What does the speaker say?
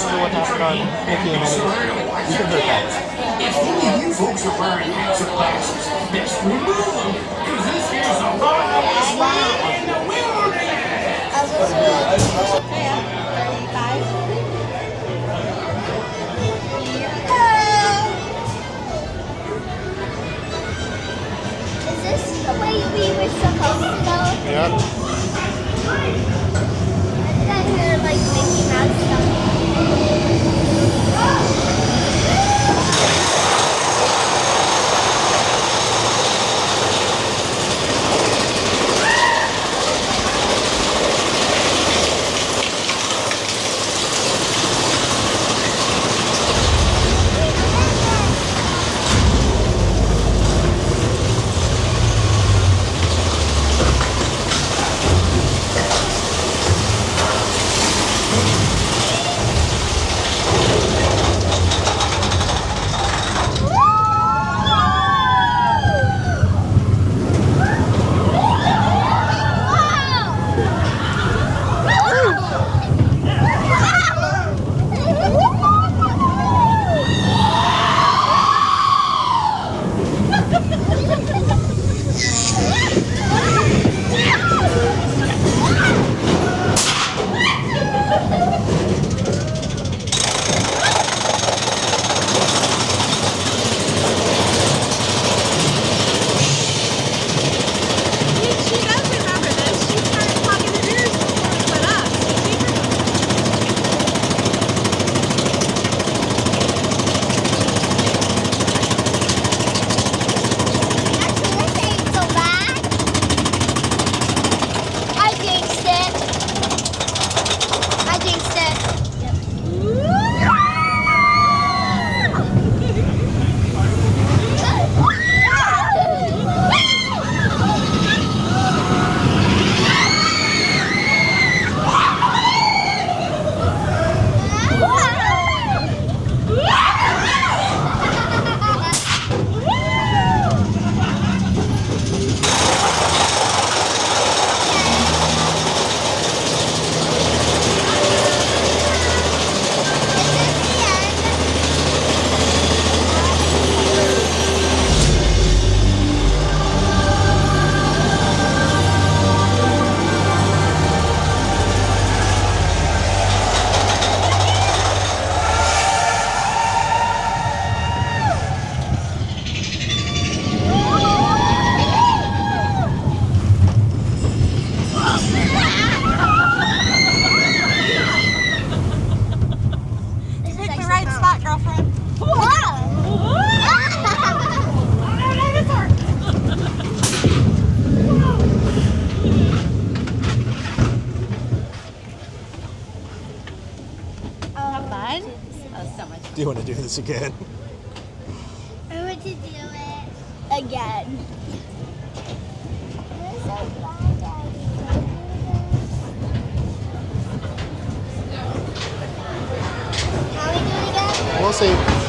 remember what happened on Mickey and Minnie. You can hurt that. If any of you folks are wearing hats or glasses, best remove them, because this here's a runaway in the wilderness. 35. Is this the way we were supposed to go? Yep. I hear like Mickey Mouse stuff. Do you want to do this again? I want to do it again. How we do it again? We'll see.